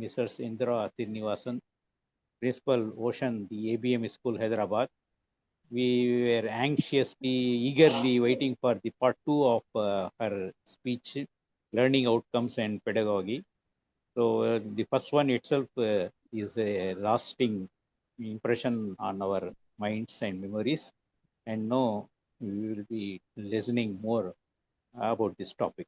Mrs. Indira Srinivasan, Principal Ocean, the ABM School, Hyderabad. We were anxiously, eagerly waiting for the part 2 of her speech, learning outcomes and pedagogy. So the first one itself is a lasting impression on our minds and memories. And now we will be listening more about this topic.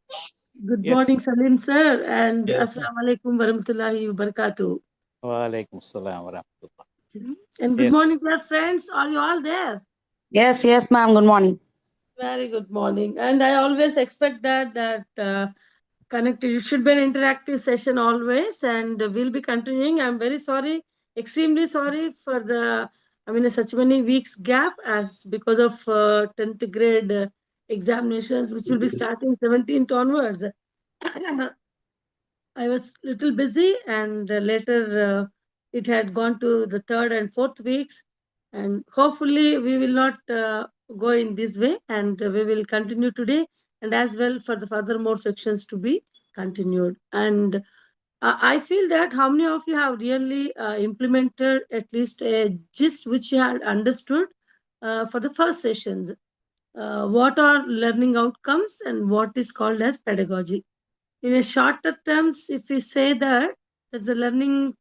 Good Yes. morning, Salim sir, and Yes. Assalamu alaikum warahmatullahi wabarakatuh. Wa alaikum salam wa rahmatullah. And good Yes. morning, dear friends. Are you all there? Yes, yes, ma'am. Good morning. Very good morning. And I always expect that connected. It should be an interactive session always, and we'll be continuing. I'm very sorry, extremely sorry for such many weeks gap as because of 10th grade examinations, which will be starting 17th onwards. I was little busy, and later it had gone to the third and fourth weeks, and hopefully we will not go in this way, and we will continue today, and as well for the further more sections to be continued. And I feel that how many of you have really implemented at least a gist which you had understood for the first sessions. What are learning outcomes and what is called as pedagogy? In a shorter terms, if we say that the learning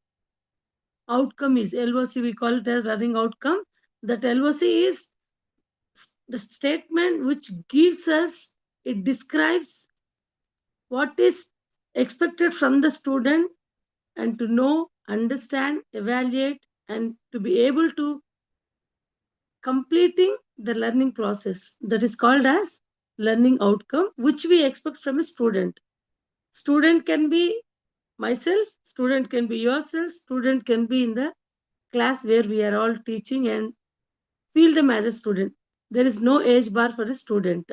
outcome is LOC, we call it as learning outcome. That LOC is the statement which gives us, it describes what is expected from the student, and to know, understand, evaluate, and to be able to completing the learning process. That is called as learning outcome, which we expect from a student. Student can be myself, student can be yourself, student can be in the class where we are all teaching, and feel them as a student. There is no age bar for a student.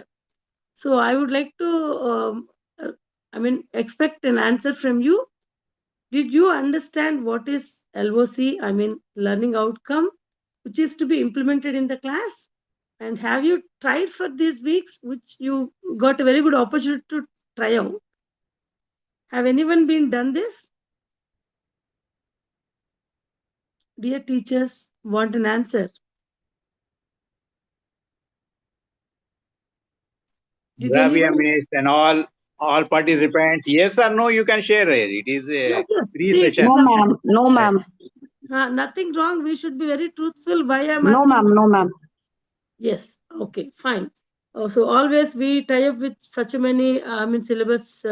So I would like to, expect an answer from you. Did you understand what is LOC, learning outcome, which is to be implemented in the class? And have you tried for these weeks, which you got a very good opportunity to try out? Have anyone been done this? Dear teachers, want an answer. Did Rabia anyone? Miss and all participants, yes or no, you can share it. It is a Yes, sir. free See, it is session. No, ma'am. No, ma'am. nothing wrong. We should be very truthful. Why I'm No, asking? ma'am. No, ma'am. Yes. Okay. Fine. So always we tie up with such a many, syllabus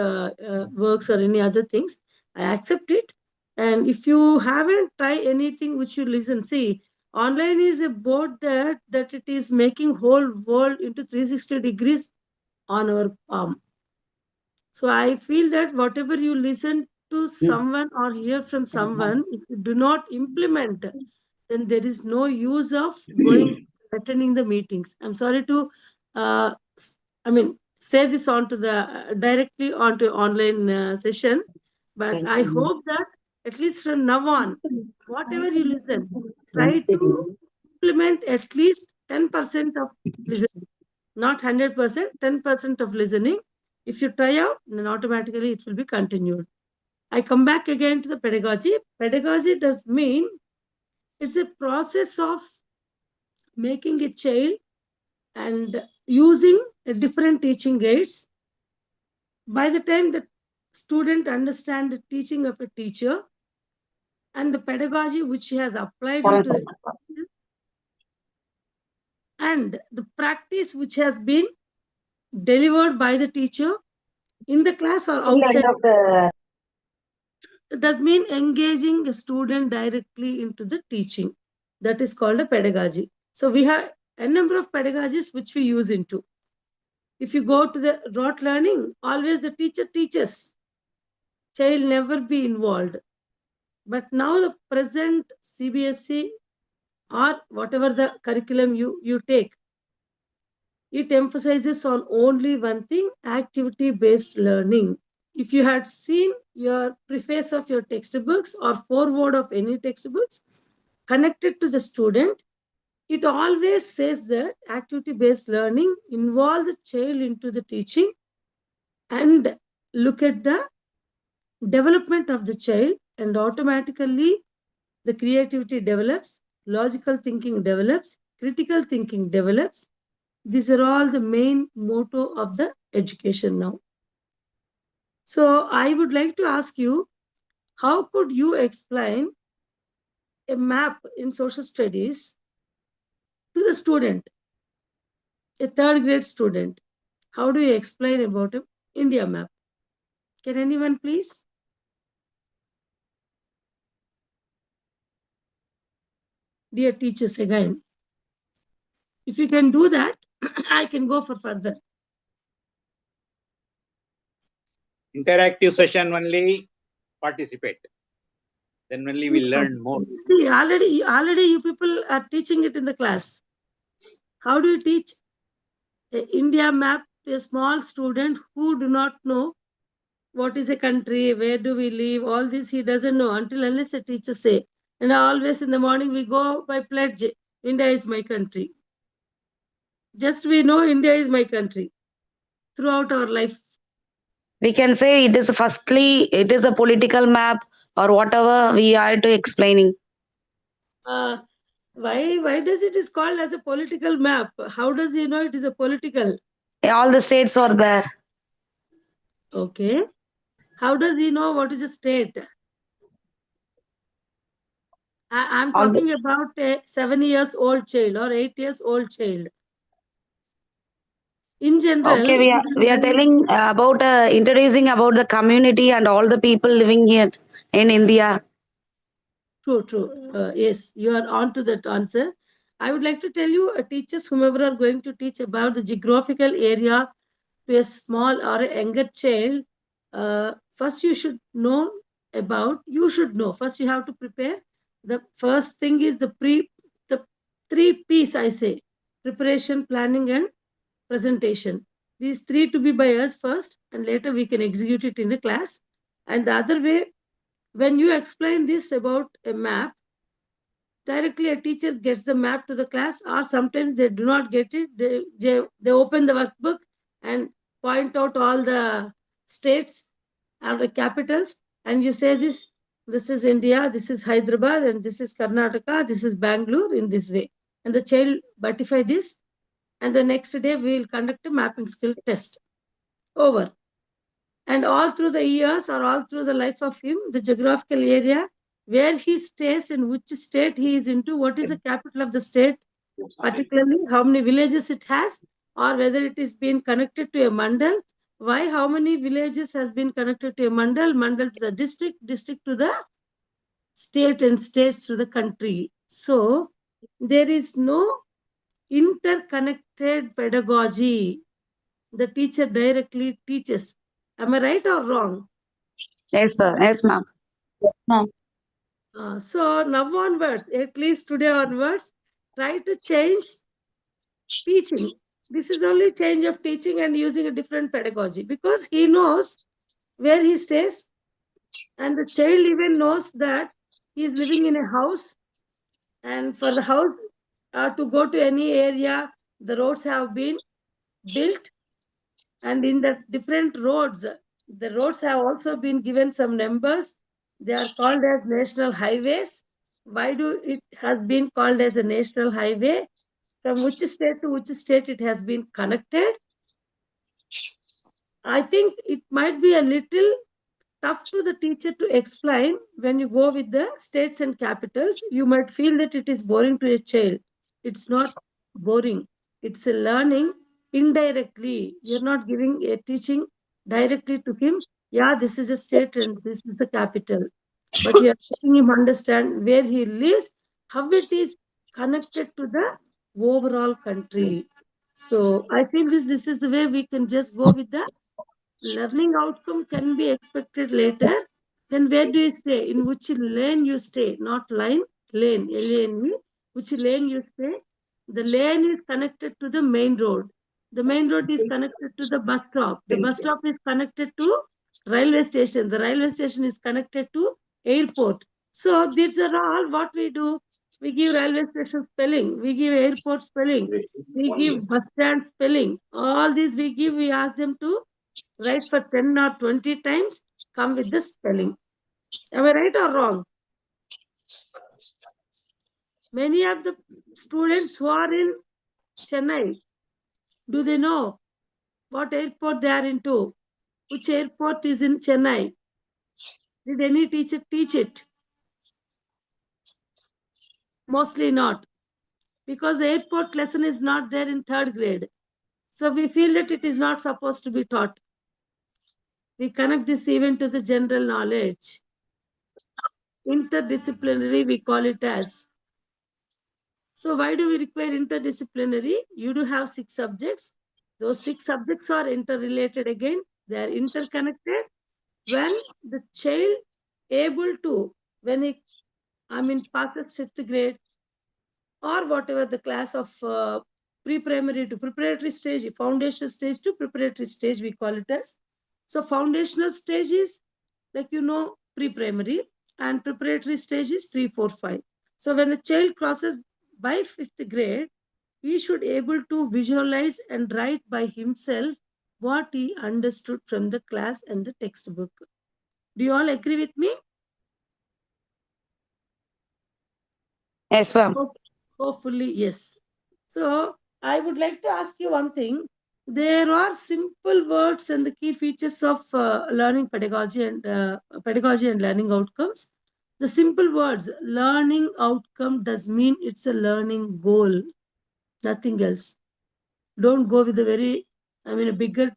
works or any other things. I accept it. And if you haven't tried anything which you listen, see, online is a board that it is making whole world into 360 degrees on our palm. So I feel that whatever you listen to someone or hear from someone, if you do not implement, then there is no use of going attending the meetings. I'm sorry to, say this onto the directly onto online session, but I hope that at least from now on, whatever you listen, try to implement at least 10% of listening, not 100%, 10% of listening. If you try out, then automatically it will be continued. I come back again to the pedagogy. Pedagogy does mean it's a process of making a child and using a different teaching aids. By the time the student understands the teaching of a teacher and the pedagogy which he has applied into the and the practice which has been delivered by the teacher in the class or outside, it does mean engaging a student directly into the teaching. That is called a pedagogy. So we have a number of pedagogies which we use into. If you go to the rote learning, always the teacher teaches, child never be involved. But now the present CBSE or whatever the curriculum you take, it emphasizes on only one thing, activity based learning. If you had seen your preface of your textbooks or foreword of any textbooks connected to the student, it always says that activity based learning involves the child into the teaching and look at the development of the child and automatically the creativity develops, logical thinking develops, critical thinking develops. These are all the main motto of the education now. So I would like to ask you, how could you explain a map in social studies to the student, a third grade student? How do you explain about an India map? Can anyone please? Dear teachers, again, if you can do that, I can go for further. Interactive session only, participate. Then only we learn more. See, already you people are teaching it in the class. How do you teach a India map to a small student who do not know what is a country, where do we live, all this he doesn't know until unless a teacher say. And always in the morning we go by pledge, India is my country. Just we know India is my country throughout our life. We can say it is firstly, it is a political map or whatever we are to explaining. Why does it is called as a political map? How does he know it is a political? All the states are there. Okay. How does he know what is a state? I'm All talking about a 7 years old child or 8 years old child. In general, okay, we are telling about introducing about the community and all the people living here in India. True. Yes, you are on to that answer. I would like to tell you, teachers, whomever are going to teach about the geographical area to a small or a younger child, first you should know first you have to prepare. The first thing is the three P's, I say: preparation, planning, and presentation. These three to be by us first, and later we can execute it in the class. And the other way, when you explain this about a map, directly a teacher gets the map to the class, or sometimes they do not get it. They open the workbook and point out all the states and the capitals, and you say this is India, this is Hyderabad, and this is Karnataka, this is Bangalore, in this way. And the child verify this, and the next day we will conduct a mapping skill test. Over. And all through the years or all through the life of him, the geographical area where he stays and which state he is into, what is the capital of the state, particularly how many villages it has, or whether it is being connected to a mandal. Why, how many villages has been connected to a mandal to the district to the state, and states to the country. So there is no interconnected pedagogy. The teacher directly teaches. Am I right or wrong? Yes, sir. Yes, ma'am. Ma'am. So now onwards, at least today onwards, try to change teaching. This is only change of teaching and using a different pedagogy, because he knows where he stays, and the child even knows that he is living in a house, and for the house to go to any area, the roads have been built, and in the different roads, the roads have also been given some numbers. They are called as national highways. Why do it has been called as a national highway? From which state to which state it has been connected? I think it might be a little tough to the teacher to explain. When you go with the states and capitals, you might feel that it is boring to a child. It's not boring. It's a learning indirectly. You're not giving a teaching directly to him. Yeah, this is a state and this is the capital. But you are making him understand where he lives, how it is connected to the overall country. So I feel this is the way we can just go with the learning outcome can be expected later. Then where do you stay? In which lane you stay? Not line, lane, L-A-N-E. Which lane you stay? The lane is connected to the main road. The main road is connected to the bus stop. The bus stop is connected to railway station. The railway station is connected to airport. So these are all what we do. We give railway station spelling. We give airport spelling. We give bus stand spelling. All these we give. We ask them to write for 10 or 20 times, come with the spelling. Am I right or wrong? Many of the students who are in Chennai, do they know what airport they are into? Which airport is in Chennai? Did any teacher teach it? Mostly not, because the airport lesson is not there in third grade. So we feel that it is not supposed to be taught. We connect this even to the general knowledge. Interdisciplinary, we call it as. So why do we require interdisciplinary? You do have 6 subjects. Those 6 subjects are interrelated again. They are interconnected. When the child able to, when he, passes 5th grade or whatever the class of pre-primary to preparatory stage, foundation stage to preparatory stage, we call it as. So foundational stage is like pre-primary, and preparatory stage is 3, 4, 5. So when the child crosses by 5th grade, he should able to visualize and write by himself what he understood from the class and the textbook. Do you all agree with me? Yes, ma'am. Hopefully, yes. So I would like to ask you one thing. There are simple words and the key features of learning pedagogy and learning outcomes. The simple words learning outcome does mean it's a learning goal, nothing else. Don't go with the a bigger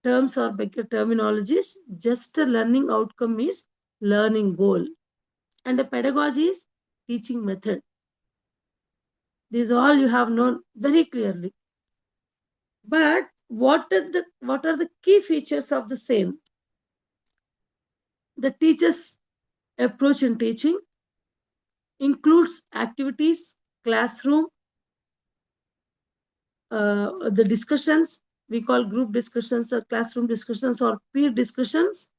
terms or bigger terminologies. Just a learning outcome is learning goal, and a pedagogy is teaching method. These all you have known very clearly. But what are the key features of the same? The teacher's approach in teaching includes activities, classroom, the discussions we call group discussions or classroom discussions or peer discussions,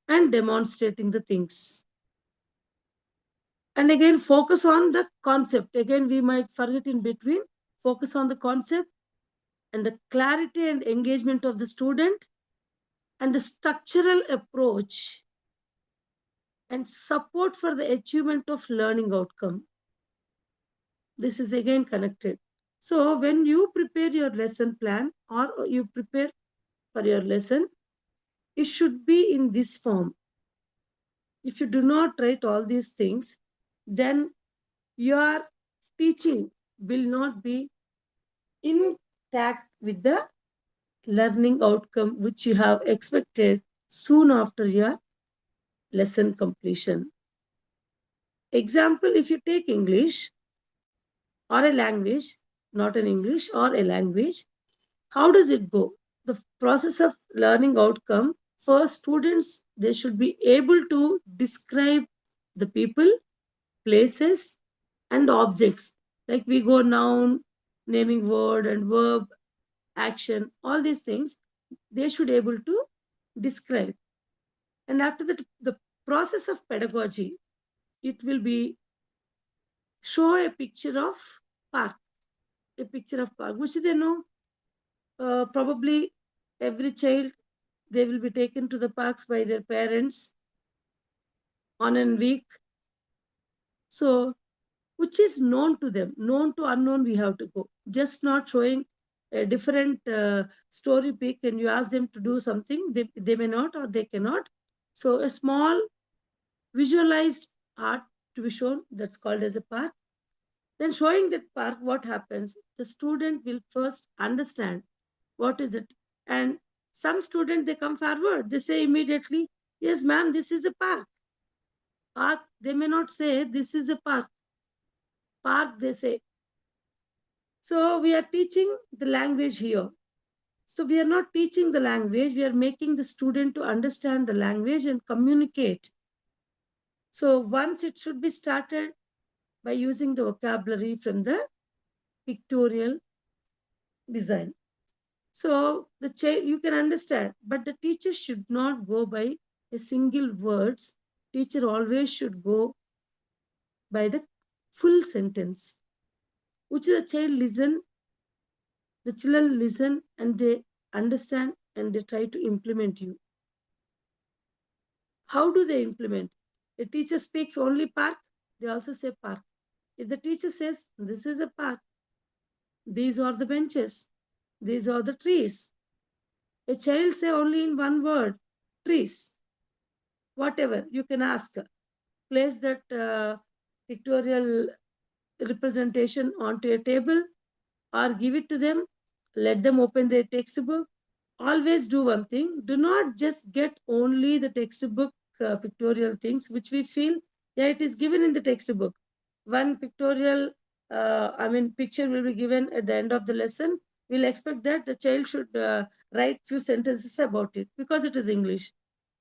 and demonstrating the things. And again, focus on the concept. Again, we might forget in between. Focus on the concept and the clarity and engagement of the student, and the structural approach and support for the achievement of learning outcome. This is again connected. So when you prepare your lesson plan or you prepare for your lesson, it should be in this form. If you do not write all these things, then your teaching will not be intact with the learning outcome which you have expected soon after your lesson completion. Example, if you take English or a language, not an English or a language, how does it go? The process of learning outcome, for students, they should be able to describe the people, places, and objects. Like we go noun, naming word and verb, action, all these things, they should able to describe. And after that, the process of pedagogy, it will be show a picture of park, which they know. Probably every child, they will be taken to the parks by their parents on a week. So which is known to them, known to unknown, we have to go. Just not showing a different story pic and you ask them to do something, they may not or they cannot. So a small visualized art to be shown, that's called as a park. Then showing that park, what happens? The student will first understand what is it. And some student, they come forward, they say immediately, yes, ma'am, this is a park. Park, they may not say this is a park. Park, they say. So we are teaching the language here. So we are not teaching the language, we are making the student to understand the language and communicate. So once it should be started by using the vocabulary from the pictorial design. So the child, you can understand, but the teacher should not go by a single words. Teacher always should go by the full sentence, which the child listen, the children listen and they understand and they try to implement you. How do they implement? A teacher speaks only park, they also say park. If the teacher says, this is a park, these are the benches, these are the trees. A child say only in one word, trees. Whatever, you can ask. Place that pictorial representation onto a table or give it to them. Let them open their textbook. Always do one thing. Do not just get only the textbook pictorial things which we feel, yeah, it is given in the textbook. One pictorial, picture will be given at the end of the lesson. We'll expect that the child should write few sentences about it because it is English.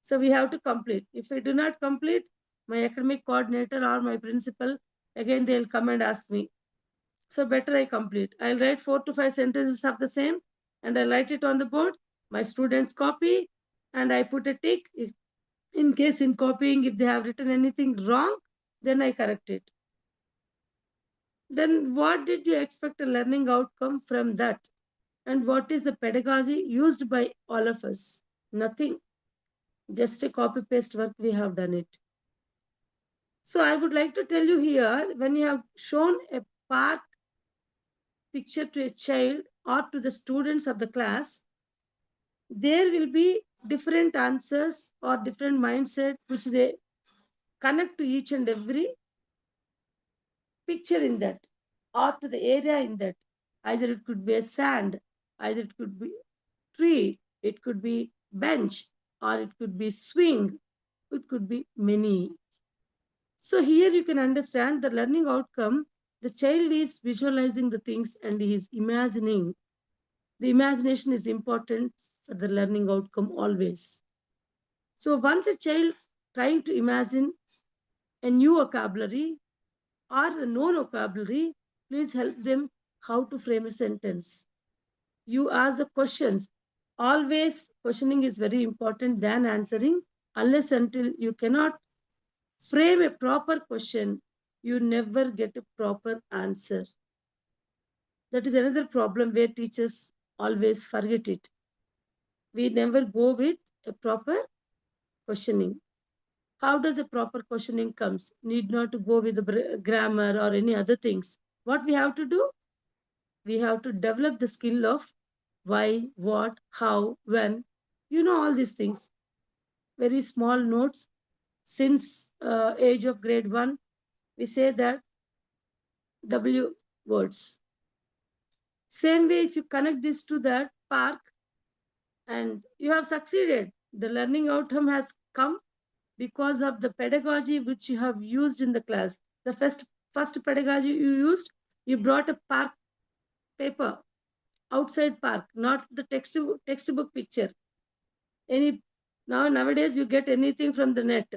So we have to complete. If we do not complete, my academic coordinator or my principal, again they'll come and ask me. So better I complete. I'll write 4 to 5 sentences of the same and I write it on the board. My students copy and I put a tick. If, in case in copying, if they have written anything wrong, then I correct it. Then what did you expect a learning outcome from that? And what is the pedagogy used by all of us? Nothing. Just a copy paste work we have done it. So I would like to tell you here, when you have shown a park picture to a child or to the students of the class, there will be different answers or different mindset which they connect to each and every picture in that or to the area in that. Either it could be a sand, either it could be tree, it could be bench, or it could be swing, it could be many. So here you can understand the learning outcome. The child is visualizing the things and he is imagining. The imagination is important for the learning outcome always. So once a child trying to imagine a new vocabulary or the known vocabulary, please help them how to frame a sentence. You ask the questions. Always questioning is very important than answering. Unless until you cannot frame a proper question, you never get a proper answer. That is another problem where teachers always forget it. We never go with a proper questioning. How does a proper questioning comes? Need not to go with the grammar or any other things. What we have to do? We have to develop the skill of why, what, how, when. You know all these things. Very small notes. Since age of grade 1, we say that W words. Same way, if you connect this to that park and you have succeeded, the learning outcome has come because of the pedagogy which you have used in the class. The first pedagogy you used, you brought a park paper, outside park, not the textbook picture. Any nowadays you get anything from the net.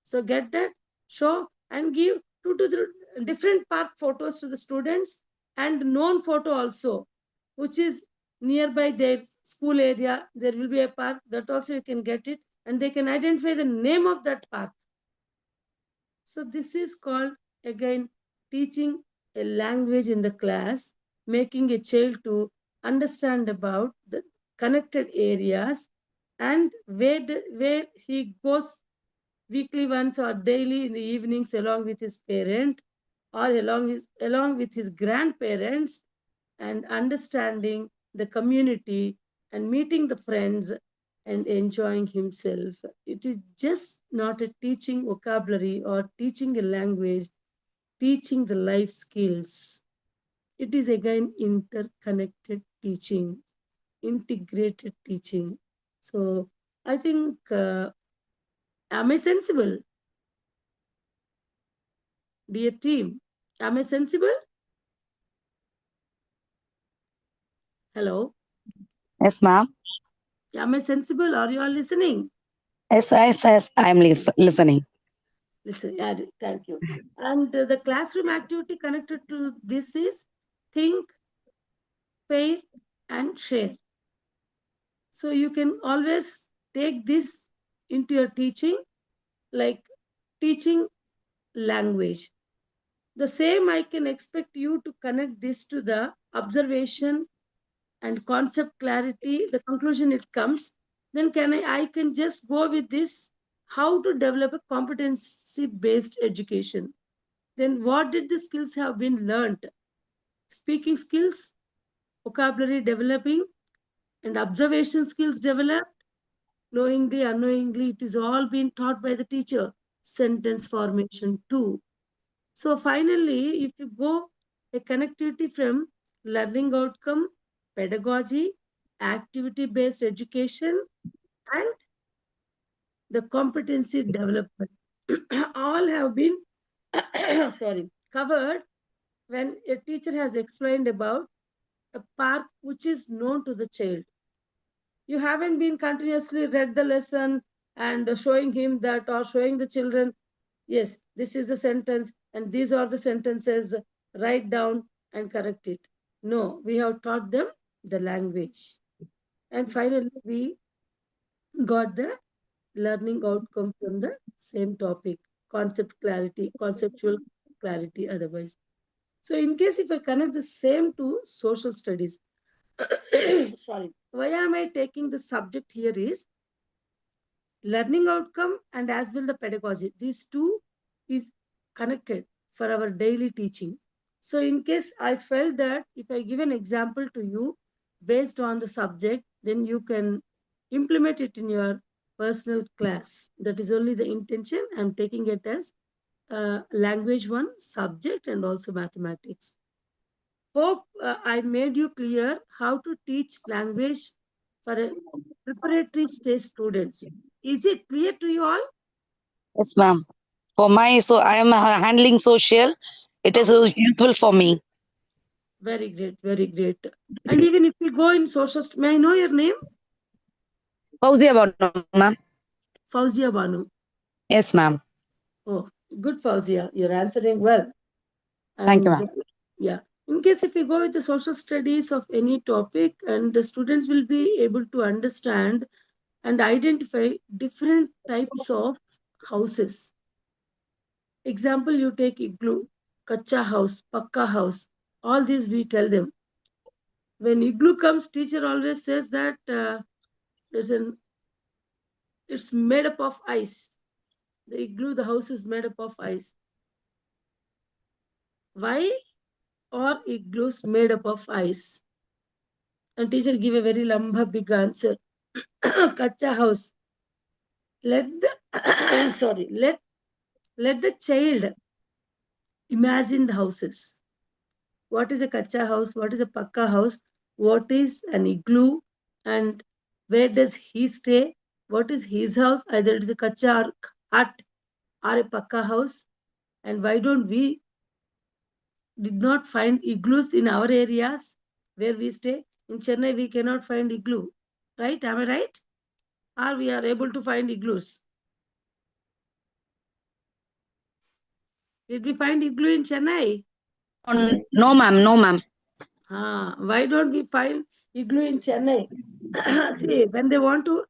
So get that, show and give two to three different park photos to the students and known photo also, which is nearby their school area. There will be a park that also you can get it and they can identify the name of that park. So this is called again teaching a language in the class, making a child to understand about the connected areas and where he goes weekly once or daily in the evenings along with his parent or along with his grandparents and understanding the community and meeting the friends and enjoying himself. It is just not a teaching vocabulary or teaching a language, teaching the life skills. It is again interconnected teaching, integrated teaching. So I think, am I sensible? Dear team, am I sensible? Hello? Yes, ma'am. Am I sensible? Are you all listening? Yes, I'm listening. Listen, yeah, thank you. And the classroom activity connected to this is think, pair, and share. So you can always take this into your teaching, like teaching language. The same I can expect you to connect this to the observation and concept clarity, the conclusion it comes. Then I can just go with this how to develop a competency-based education. Then what did the skills have been learned? Speaking skills, vocabulary developing, and observation skills developed. Knowingly, unknowingly, it is all being taught by the teacher. Sentence formation too. So finally, if you go a connectivity from learning outcome, pedagogy, activity-based education, and the competency development, all have been covered when a teacher has explained about a park which is known to the child. You haven't been continuously read the lesson and showing him that, or showing the children, yes, this is the sentence and these are the sentences, write down and correct it. No, we have taught them the language. And finally, we got the learning outcome from the same topic, conceptual clarity otherwise. So in case if I connect the same to social studies, sorry, why am I taking the subject here is learning outcome and as well the pedagogy. These two is connected for our daily teaching. So in case I felt that if I give an example to you based on the subject, then you can implement it in your personal class. That is only the intention. I'm taking it as language one, subject, and also mathematics. Hope I made you clear how to teach language for a preparatory stage students. Is it clear to you all? Yes, ma'am. For my, so I am handling social. It is useful for me. Very great, very great. And even if you go in social, may I know your name? Fauzia Banu, ma'am. Fauzia Banu. Yes, ma'am. Oh, good Fauzia. You're answering well. Thank you, And ma'am. yeah, in case if you go with the social studies of any topic, and the students will be able to understand and identify different types of houses. Example, you take igloo, kacha house, pakka house. All these we tell them. When igloo comes, teacher always says that there's an it's made up of ice. The igloo, the house is made up of ice. Why are igloos made up of ice? And teacher give a very lamba big answer. Kacha house. Let the sorry, let the child imagine the houses. What is a kacha house? What is a pakka house? What is an igloo? And where does he stay? What is his house? Either it is a kacha or hut or a pakka house. And why don't we did not find igloos in our areas where we stay? In Chennai, we cannot find igloo. Right? Am I right? Or we are able to find igloos? Did we find igloo in Chennai? No, ma'am. No, ma'am. Why don't we find igloo in Chennai? See, when they want to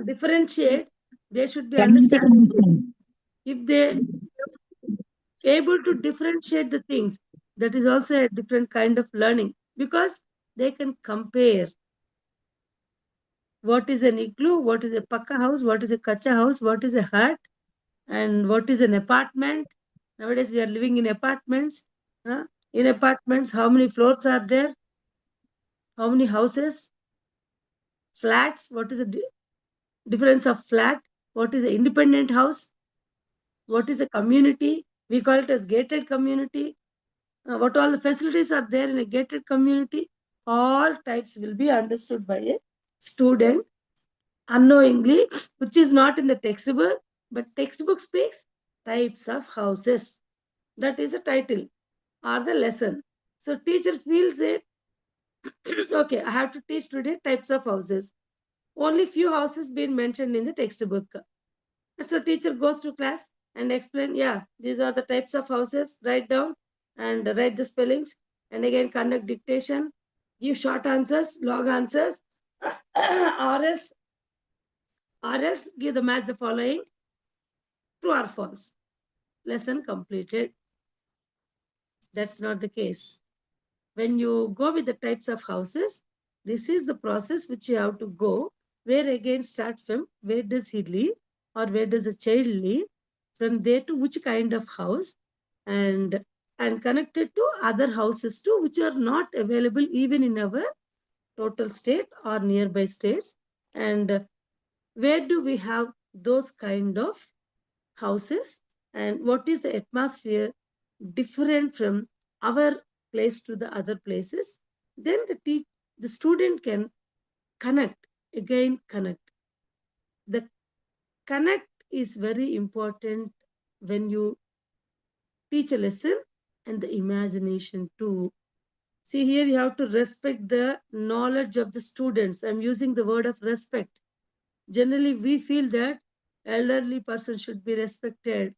differentiate, they should be understanding. If they able to differentiate the things, that is also a different kind of learning because they can compare what is an igloo, what is a pakka house, what is a kacha house, what is a hut, and what is an apartment. Nowadays, we are living in apartments. In apartments, how many floors are there? How many houses? Flats, what is the difference of flat? What is an independent house? What is a community? We call it as gated community. What all the facilities are there in a gated community? All types will be understood by a student unknowingly, which is not in the textbook, but textbook speaks types of houses. That is the title or the lesson. So teacher feels it. Okay, I have to teach today types of houses. Only few houses been mentioned in the textbook. And so teacher goes to class and explain, yeah, these are the types of houses, write down and write the spellings and again conduct dictation, give short answers, long answers, or else give the match the following, true or false. Lesson completed. That's not the case. When you go with the types of houses, this is the process which you have to go. Where again start from? Where does he live? or where does a child live, from there to which kind of house, and connected to other houses too, which are not available even in our total state or nearby states, and where do we have those kind of houses, and what is the atmosphere different from our place to the other places. Then the student can connect, again connect. The connect is very important when you teach a lesson, and the imagination too. See, here you have to respect the knowledge of the students. I'm using the word of respect. Generally, we feel that elderly person should be respected.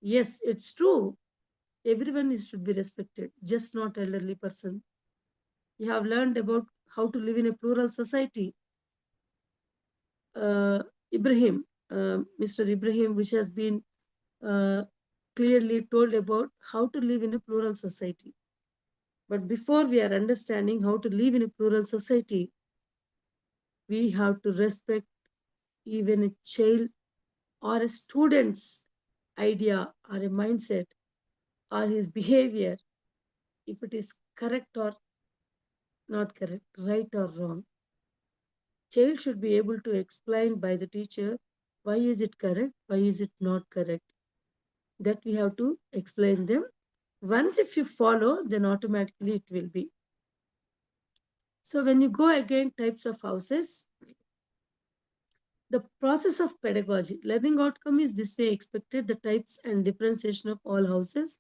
Yes, it's true. Everyone is should be respected, just not elderly person. You have learned about how to live in a plural society. Ibrahim, Mr. Ibrahim, which has been uh, clearly told about how to live in a plural society. But before we are understanding how to live in a plural society, we have to respect even a child or a student's idea or a mindset or his behavior, if it is correct or not correct, right or wrong. Child should be able to explain by the teacher why is it correct, why is it not correct. That we have to explain them. Once if you follow, then automatically it will be. So when you go again, types of houses, the process of pedagogy, learning outcome is this way expected, the types and differentiation of all houses.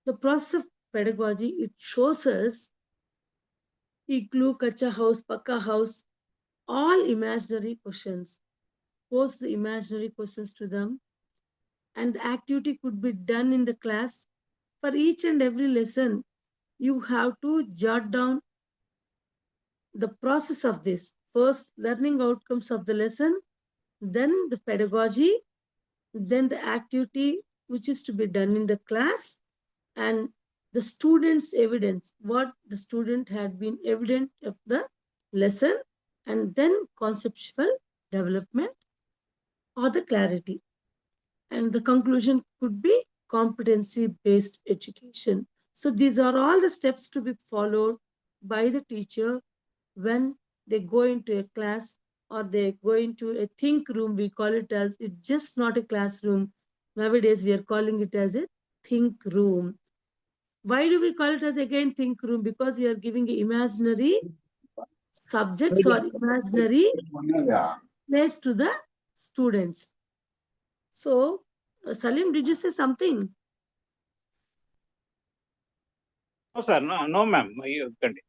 The process of pedagogy, it shows us igloo, kacha house, pakka house, all imaginary questions. Pose the imaginary questions to them, and the activity could be done in the class. For each and every lesson, you have to jot down the process of this. First, learning outcomes of the lesson, then the pedagogy, then the activity which is to be done in the class, and the student's evidence, what the student had been evident of the lesson, and then conceptual development or the clarity. And the conclusion could be competency based education. So these are all the steps to be followed by the teacher when they go into a class or they go into a think room. We call it as, it's just not a classroom. Nowadays we are calling it as a think room. Why do we call it as again think room? Because you are giving imaginary subjects or imaginary place to the students. So, Salim, did you say something? No, sir. No, no, ma'am. You continue.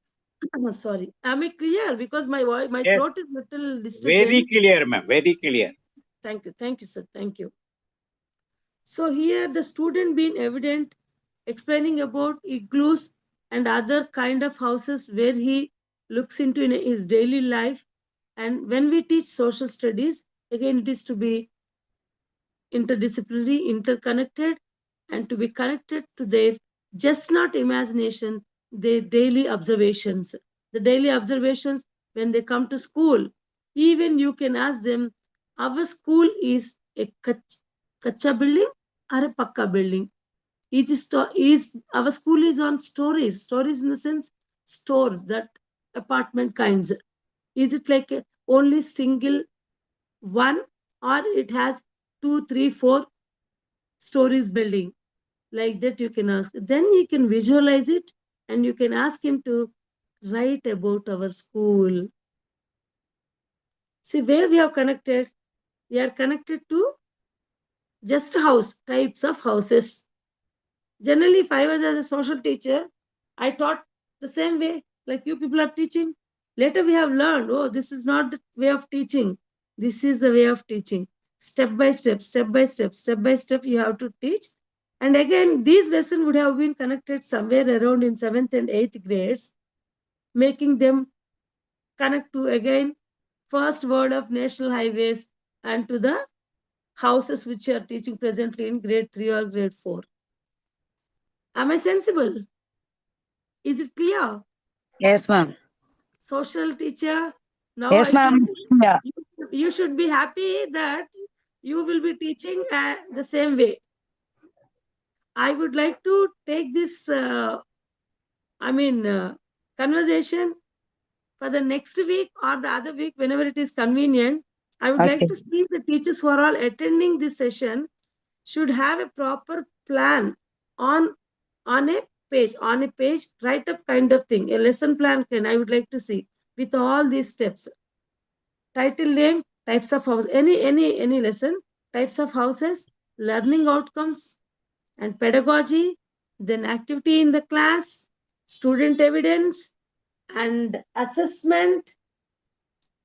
Sorry. Am I clear? Because my voice, my Yes, throat is little very disturbed. clear, ma'am. Very clear. Thank you. Thank you, sir. Thank you. So here the student being evident, explaining about igloos and other kind of houses where he looks into in his daily life. And when we teach social studies, again it is to be interdisciplinary, interconnected, and to be connected to their just not imagination, their daily observations. The daily observations when they come to school, even you can ask them, our school is a kacha building or a pakka building. Each is our school is on stories, stories in the sense stores, that apartment kinds. Is it like only single one, or it has two, three, four stories building? Like that you can ask. Then you can visualize it and you can ask him to write about our school. See where we have connected. We are connected to just house, types of houses. Generally, if I was as a social teacher, I taught the same way like you people are teaching. Later we have learned, oh, this is not the way of teaching. This is the way of teaching. Step by step, step by step, step by step, you have to teach. And again, these lessons would have been connected somewhere around in 7th and 8th grades, making them connect to again first word of national highways and to the houses which you are teaching presently in grade 3 or grade 4. Am I sensible? Is it clear? Yes, ma'am. Social teacher, now Yes, I feel ma'am. Yeah. you should be happy that you will be teaching the same way. I would like to take this, conversation for the next week or the other week, whenever it is convenient. I would like Okay. to see the teachers who are all attending this session should have a proper plan on on a page, write up kind of thing, a lesson plan can I would like to see with all these steps. Title name, types of house, any lesson, types of houses, learning outcomes and pedagogy, then activity in the class, student evidence and assessment,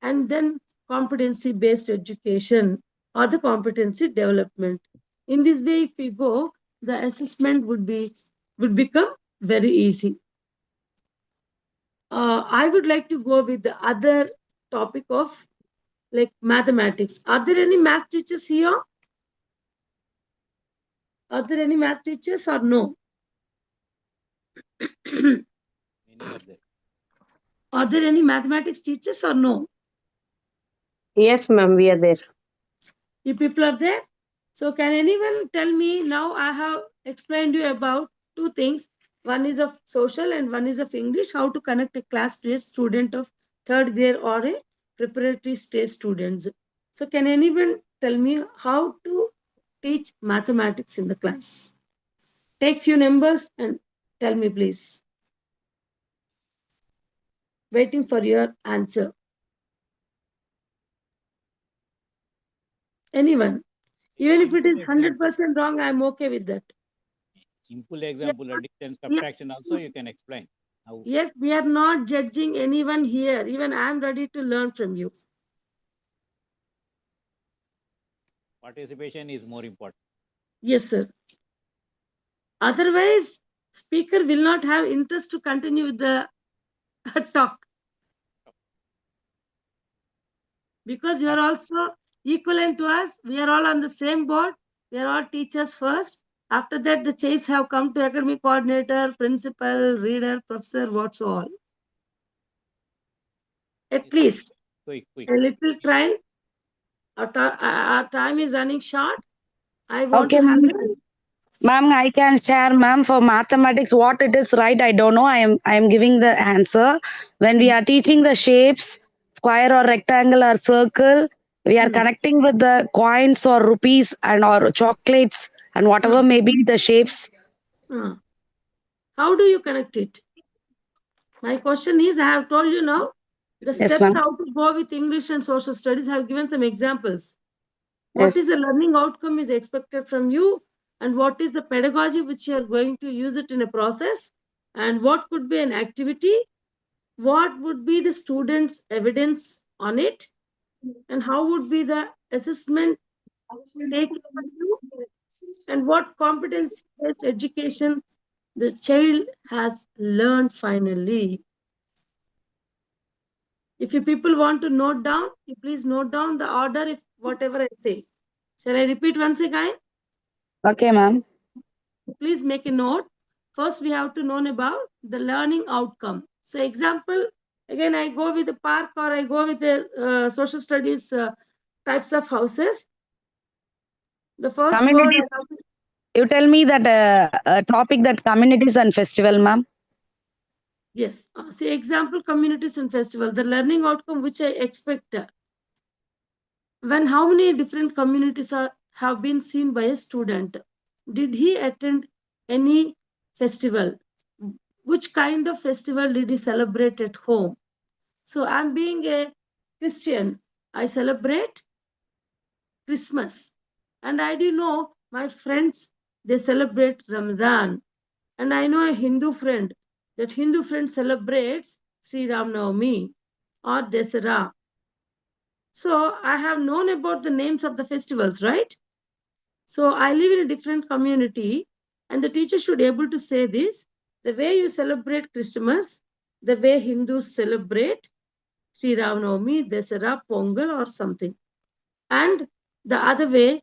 and then competency based education or the competency development. In this way, if we go, the assessment would become very easy. I would like to go with the other topic of like mathematics. Are there any math teachers here? Are there any math teachers or no? Many are there. Are there any mathematics teachers or no? Yes, ma'am, we are there. You people are there? So can anyone tell me now? I have explained you about two things. One is of social and one is of English, how to connect a class to a student of third grade or a preparatory stage students. So can anyone tell me how to teach mathematics in the class? Take few numbers and tell me please. Waiting for your answer. Anyone? Even if it is 100% wrong, I'm okay with that. Simple example, addition, Yeah. subtraction also you can explain. How Yes, we are not judging anyone here. Even I am ready to learn from you. participation is more important. Yes, sir. Otherwise, speaker will not have interest to continue with the talk. Because you are also equivalent to us. We are all on the same board. We are all teachers first. After that, the chairs have come to academic coordinator, principal, reader, professor, what's all. At least Quick. a little trial. Our time is running short. I want Okay, to have ma'am. Ma'am, I can share, ma'am, for mathematics, what it is right, I don't know. I am giving the answer. When we are teaching the shapes, square or rectangle or circle, we are connecting with the coins or rupees and or chocolates and whatever may be the shapes. How do you connect it? My question is, I have told you now, the Yes, steps ma'am. how to go with English and social studies. I have given some examples. What Yes. is the learning outcome is expected from you, and what is the pedagogy which you are going to use it in a process, and what could be an activity, what would be the students' evidence on it, and how would be the assessment taken by you, and what competence-based education the child has learned finally. If you people want to note down, you please note down the order if whatever I say. Shall I repeat once again? Okay, ma'am. Please make a note. First, we have to know about the learning outcome. So, example, again, I go with the park or I go with the social studies types of houses. The first word Communities. I have to, You tell me that topic that communities and festival, ma'am. yes. See, example, communities and festival. The learning outcome which I expect. When how many different communities have been seen by a student? Did he attend any festival? Which kind of festival did he celebrate at home? So I'm being a Christian. I celebrate Christmas. And I do know my friends, they celebrate Ramadan. And I know a Hindu friend. That Hindu friend celebrates Sri Ram Navami or Dasara. So I have known about the names of the festivals, right? So I live in a different community, and the teacher should be able to say this. The way you celebrate Christmas, the way Hindus celebrate Sri Ram Dasara, Pongal or something. And the other way,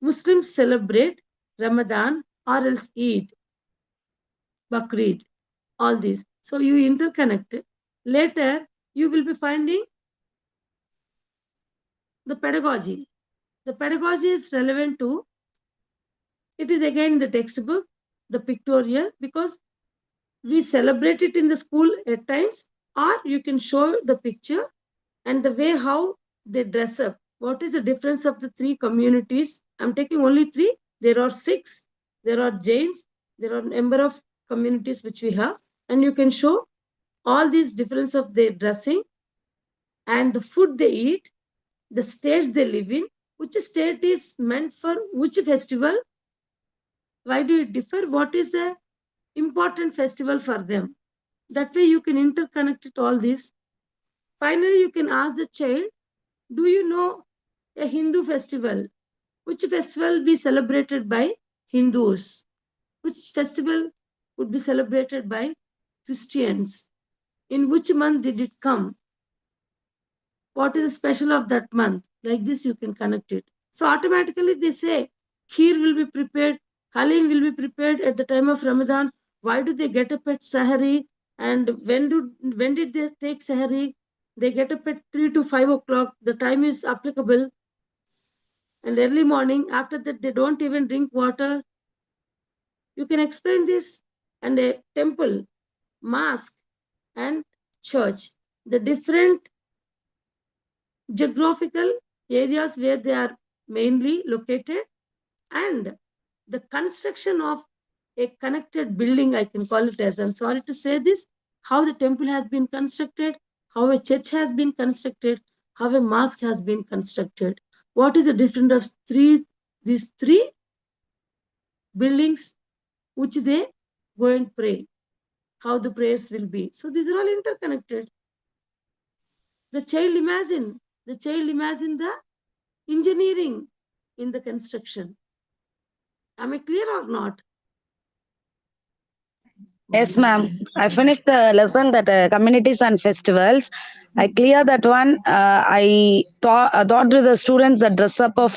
Muslims celebrate Ramadan or else Eid, Bakrid, all these. So you interconnect it. Later, you will be finding the pedagogy. The pedagogy is relevant to, it is again the textbook, the pictorial, because we celebrate it in the school at times, or you can show the picture and the way how they dress up. What is the difference of the three communities? I'm taking only three. There are six. There are Jains. There are number of communities which we have, and you can show all these difference of their dressing and the food they eat, the stage they live in, which state is meant for which festival, why do it differ, what is the important festival for them. That way you can interconnect it all this. Finally, you can ask the child, do you know a Hindu festival? Which festival be celebrated by Hindus? Which festival would be celebrated by Christians? In which month did it come? What is the special of that month? Like this, you can connect it. So automatically they say, kheer will be prepared, halim will be prepared at the time of Ramadan. Why do they get up at Sahari? And when did they take Sahari? They get up at 3 to 5 o'clock. The time is applicable. And early morning, after that, they don't even drink water. You can explain this. And a temple, mosque, and church. The different geographical areas where they are mainly located, and the construction of a connected building, I can call it as, I'm sorry to say this, how the temple has been constructed, how a church has been constructed, how a mosque has been constructed. What is the difference of these three buildings which they go and pray, how the prayers will be. So these are all interconnected. The child imagine the engineering in the construction. Am I clear or not? Yes, ma'am. I finished the lesson that communities and festivals. I clear that one. I thought to the students the dress up of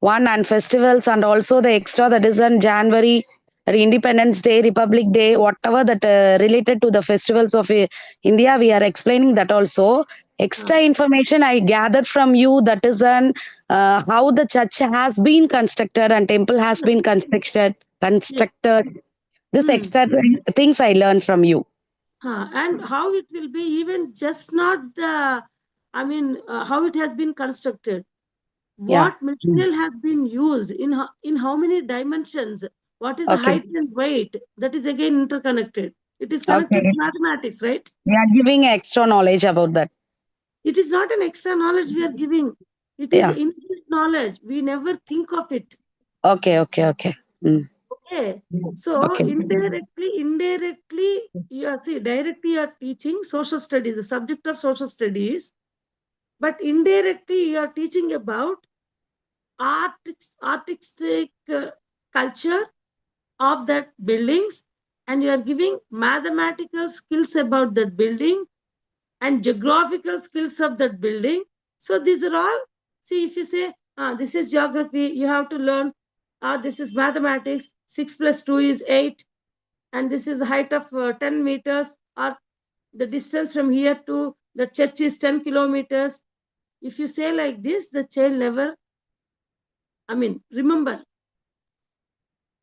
one and festivals and also the extra that is on January, Independence Day, Republic Day, whatever that related to the festivals of India. We are explaining that also. Extra information I gathered from you that is on how the church has been constructed and temple has been constructed. This extra things I learned from you. And how it will be, even just not the, how it has been constructed. Yeah. What material has been used in how many dimensions? What is the Okay. height and weight? That is again interconnected. It is connected Okay. to mathematics, right? We are giving extra knowledge about that. It is not an extra knowledge we are giving. It is Yeah. inbuilt knowledge. We never think of it. Okay. Okay. Okay. So Okay. indirectly, you are see, directly you are teaching social studies, the subject of social studies, but indirectly you are teaching about artistic culture of that buildings, and you are giving mathematical skills about that building and geographical skills of that building. So these are all, see, if you say, this is geography, you have to learn, this is mathematics, 6 plus 2 is 8, and this is the height of 10 meters, or the distance from here to the church is 10 kilometers. If you say like this, the child never, remember.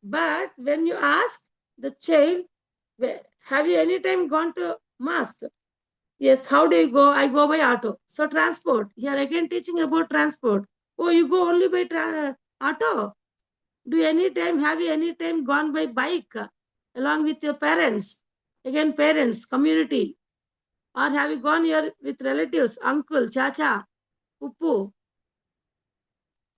But when you ask the child, have you any time gone to mosque? Yes. How do you go? I go by auto. So transport. Here again teaching about transport. Oh, you go only by auto. Have you any time gone by bike along with your parents? Again, parents, community. Or have you gone here with relatives, uncle, chacha, puppu?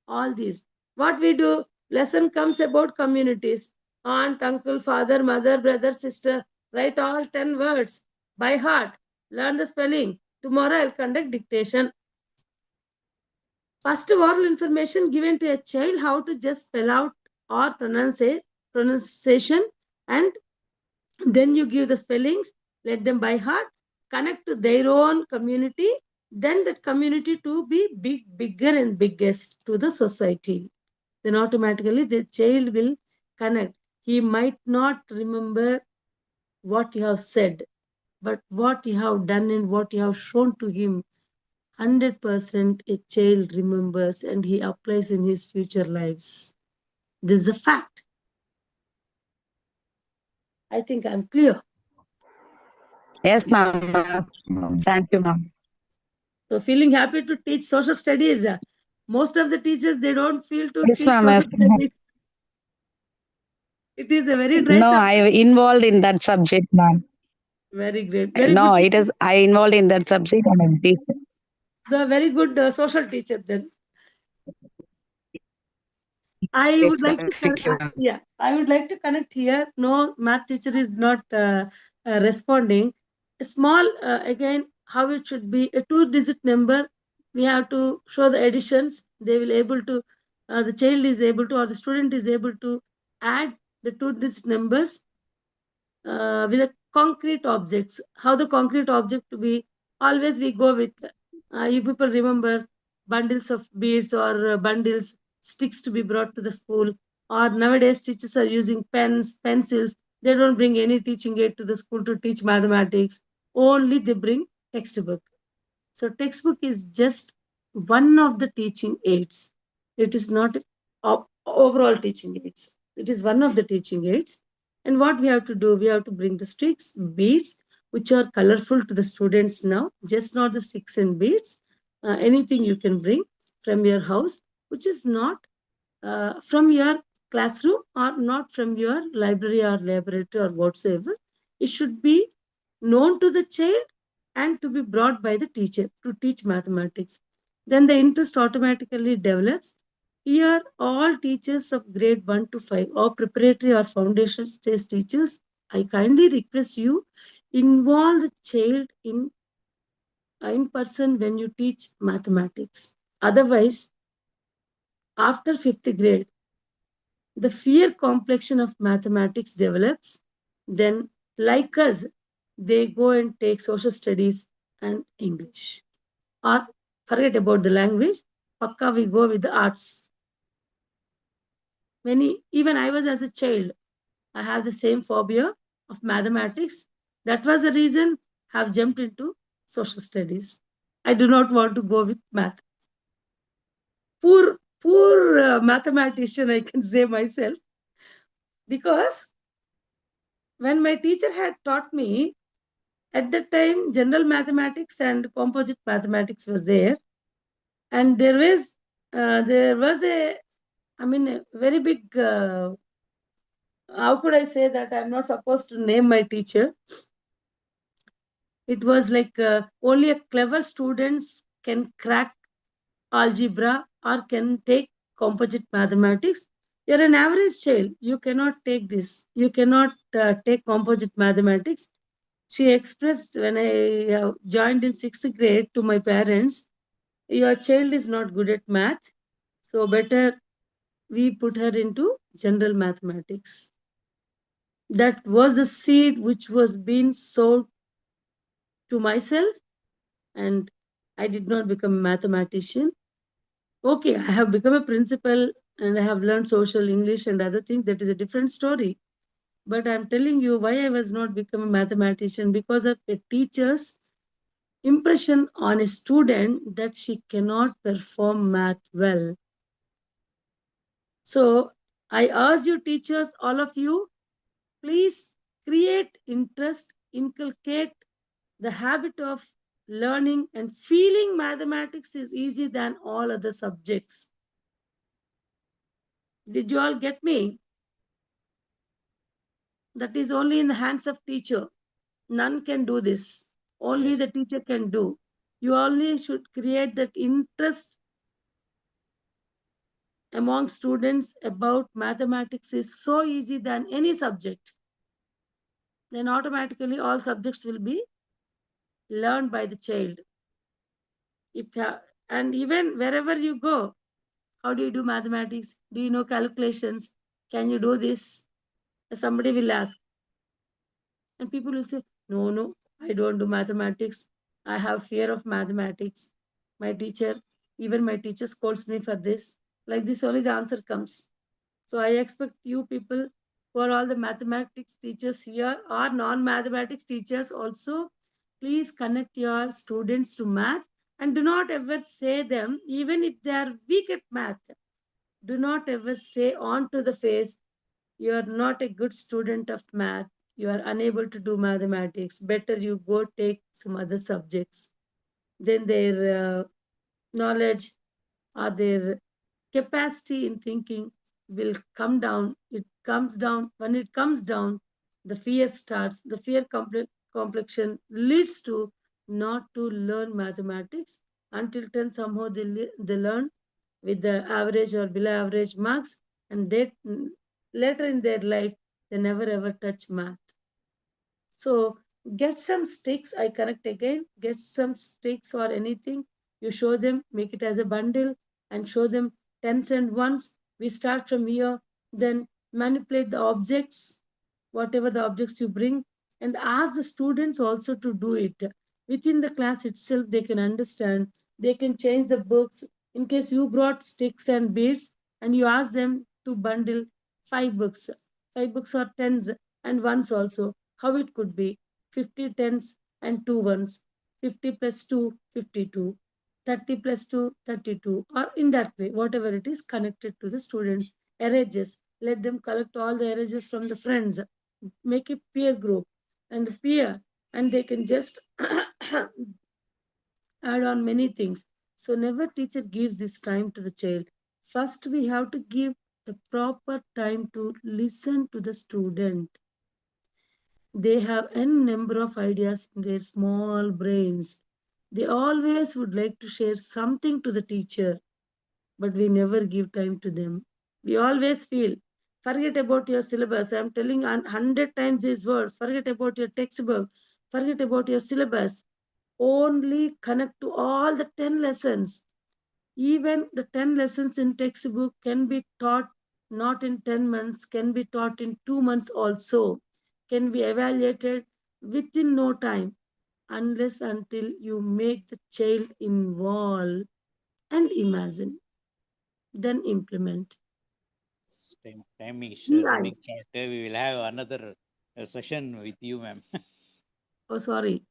All these. What we do, lesson comes about communities. Aunt, uncle, father, mother, brother, sister. Write all 10 words by heart. Learn the spelling. Tomorrow I'll conduct dictation. First oral information given to a child how to just spell out or pronunciation, and then you give the spellings, let them by heart, connect to their own community, then that community to be bigger and biggest to the society. Then automatically the child will connect. He might not remember what you have said, but what you have done and what you have shown to him, 100% a child remembers and he applies in his future lives. This is a fact. I think I'm clear. Yes, ma'am. Thank you, ma'am. So feeling happy to teach social studies. Most of the teachers, they don't feel to Yes, teach ma'am. social Yes, ma'am. studies. It is a very dry No, subject. I involved in that subject, ma'am. Very great. Very No, good. it is I involved in that subject and I'm teacher. The very good social teacher then. I Yes, would like ma'am. to Thank you, ma'am. yeah, I would like to connect here. No, math teacher is not responding. A small again, how it should be a two-digit number. We have to show the additions. They will able to. The child is able to, or the student is able to add the two-digit numbers with the concrete objects. How the concrete object to be always we go with. You people remember bundles of beads or bundles sticks to be brought to the school. Or nowadays teachers are using pens, pencils. They don't bring any teaching aid to the school to teach mathematics. Only they bring textbook. So textbook is just one of the teaching aids. It is not overall teaching aids. It is one of the teaching aids. And what we have to do, we have to bring the sticks, beads, which are colorful to the students now, just not the sticks and beads. Anything you can bring from your house, which is not from your classroom or not from your library or laboratory or whatsoever. It should be known to the child and to be brought by the teacher to teach mathematics. Then the interest automatically develops. Here, all teachers of grade 1 to 5 or preparatory or foundation stage teachers, I kindly request you involve the child in person when you teach mathematics. Otherwise, after 5th grade, the fear complexion of mathematics develops. Then, like us, they go and take social studies and English. Or forget about the language, pakka we go with the arts. Even I was as a child, I have the same phobia of mathematics. That was the reason I have jumped into social studies. I do not want to go with math. Poor mathematician, I can say myself, because when my teacher had taught me, at that time, general mathematics and composite mathematics was there, and there was a very big. How could I say that? I'm not supposed to name my teacher. It was like only a clever students can crack algebra or can take composite mathematics. You're an average child. You cannot take this. You cannot take composite mathematics. She expressed when I joined in 6th grade to my parents, your child is not good at math, so better we put her into general mathematics. That was the seed which was being sowed to myself, and I did not become a mathematician. Okay, I have become a principal and I have learned social English and other things. That is a different story. But I'm telling you why I was not become a mathematician, because of a teacher's impression on a student that she cannot perform math well. So I ask you teachers, all of you, please create interest, inculcate the habit of learning and feeling mathematics is easy than all other subjects. Did you all get me? That is only in the hands of teacher. None can do this. Only Yes. the teacher can do. You only should create that interest among students about mathematics is so easy than any subject. Then automatically all subjects will be learned by the child. And even wherever you go, how do you do mathematics? Do you know calculations? Can you do this? Somebody will ask. And people will say, no, no, I don't do mathematics. I have fear of mathematics. My teacher, even my teacher scolds me for this. Like this, only the answer comes. So I expect you people who are all the mathematics teachers here or non-mathematics teachers also, please connect your students to math And do not ever say them, even if they are weak at math, do not ever say on to the face, you are not a good student of math, you are unable to do mathematics, better you go take some other subjects. Then their knowledge or their capacity in thinking will come down. It comes down. When it comes down, the fear starts. The fear complexion leads to not to learn mathematics until then somehow they learn with the average or below average marks, and they later in their life they never ever touch math. So get some sticks. I connect again. Get some sticks or anything. You show them, make it as a bundle, and show them tens and ones. We start from here, then manipulate the objects, whatever the objects you bring, and ask the students also to do it. Within the class itself, they can understand. They can change the books. In case you brought sticks and beads, and you ask them to bundle five books or tens and ones also, how it could be 50 tens and 2 ones, 50 plus 2, 52, 30 plus 2, 32, or in that way, whatever it is connected to the students. Erasures, let them collect all the erasures from the friends, make a peer group, and the peer, and they can just add on many things. So never teacher gives this time to the child. First, we have to give a proper time to listen to the student. They have n number of ideas in their small brains. They always would like to share something to the teacher, but we never give time to them. We always feel, forget about your syllabus. I'm telling 100 times this word, forget about your textbook, forget about your syllabus. Only connect to all the 10 lessons. Even the 10 lessons in textbook can be taught not in 10 months, can be taught in 2 months also, can be evaluated within no time, unless until you make the child involve and imagine, then implement. Time is running Yes. short. We will have another session with you, ma'am. Oh, sorry.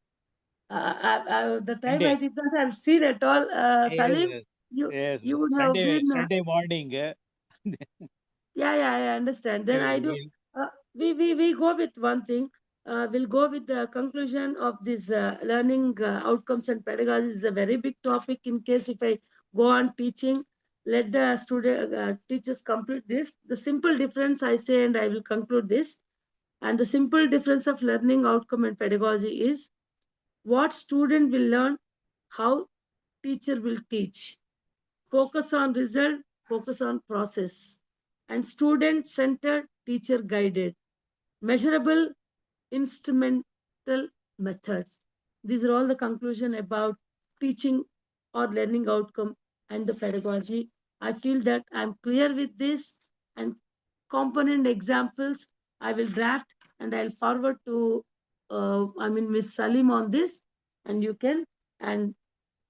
The time I Sundays. did not have seen at all. Salim, Yes, you yes. you would have Sunday, been. Sunday morning. Yeah, I understand. Then I do. We'll, We go with one thing. We'll go with the conclusion of this learning outcomes and pedagogy is a very big topic. In case if I go on teaching, let the student teachers complete this. The simple difference I say, and I will conclude this. And the simple difference of learning outcome and pedagogy is what student will learn, how teacher will teach. Focus on result, focus on process, and student centered, teacher guided, measurable, instrumental methods. These are all the conclusion about teaching or learning outcome and the pedagogy. I feel that I'm clear with this, and component examples I will draft and I'll forward to Miss Salim on this, and you can, and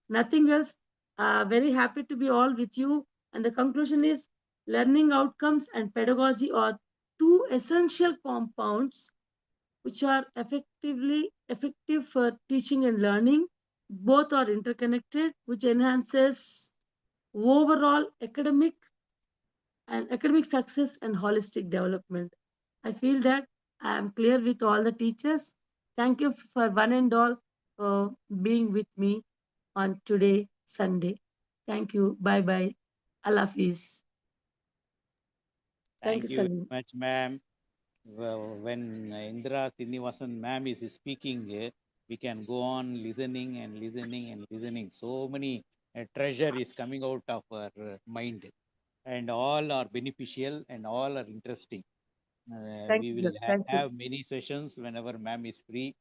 nothing else. Very happy to be all with you. And the conclusion is learning outcomes and pedagogy are two essential compounds which are effective for teaching and learning. Both are interconnected, which enhances overall academic success and holistic development. I feel that I am clear with all the teachers. Thank you for one and all being with me on today, Sunday. Thank you. Bye bye. Allah Hafiz. Thank you, thank you very Salim. much, ma'am. Well, when Indira Srinivasan ma'am is speaking, we can go on listening and listening and listening. So many treasure is coming out of our mind, and all are beneficial and all are interesting. Thank We you, will sir. Thank you. have many sessions whenever ma'am is free.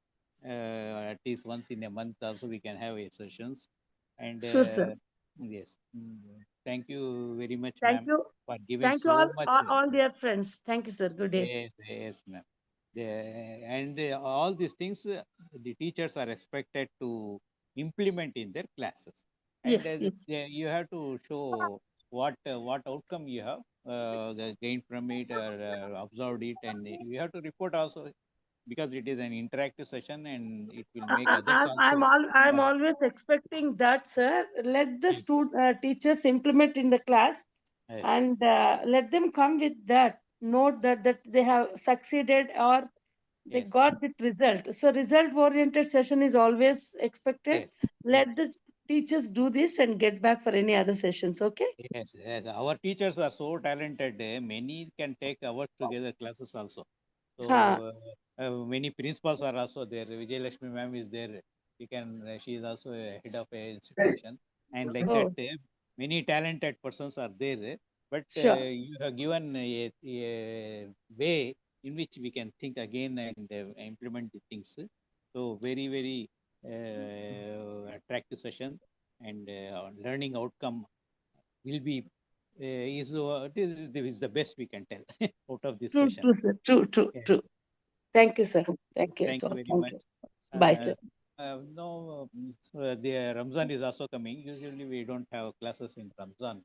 At least once in a month, also we can have a sessions. And Sure, sir. yes, thank you very much, Thank ma'am, you. for giving Thank you so much. all dear friends. Thank you, sir. Good day. Yes, yes, ma'am. And all these things, the teachers are expected to implement in their classes. And Yes, yes. you have to show what outcome you have gained from it or observed it, and you have to report also because it is an interactive session and it will make others also. I'm always expecting that, sir. Let the Yes. teachers implement in the class, Yes, and let them come with that note that they have succeeded or they yes, got the result. So result oriented session is always expected. yes, yes, Let the teachers do this and get back for any other sessions. Okay. yes, yes. Our teachers are so talented. Many can take hours together classes also. Ha. So many principals are also there. Vijay Lakshmi ma'am is there. She is also a head of a institution, and like that, Oh, many talented persons are there. But sure. you have given a way in which we can think again and implement the things. So very very attractive session, and learning outcome will be is the best we can tell out of this True, session. true, sir. True, true, Yeah. true. Thank you, sir. Thank you. Thank So, you very thank much. you. Bye, Uh, sir. no, the Ramzan is also coming. Usually we don't have classes in Ramzan,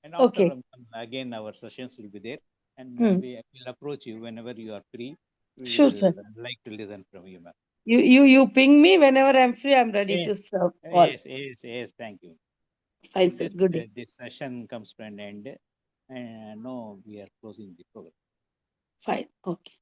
and after Okay. Ramzan again our sessions will be there, and Hmm. we will approach you whenever you are free. We Sure, sir. will like to listen from you, ma'am. You ping me whenever I'm free. I'm ready to Yes, serve all. yes, yes, yes. Thank you. Fine, With sir. this, Good day. this session comes to an end, and no, we are closing the program. Fine. Okay.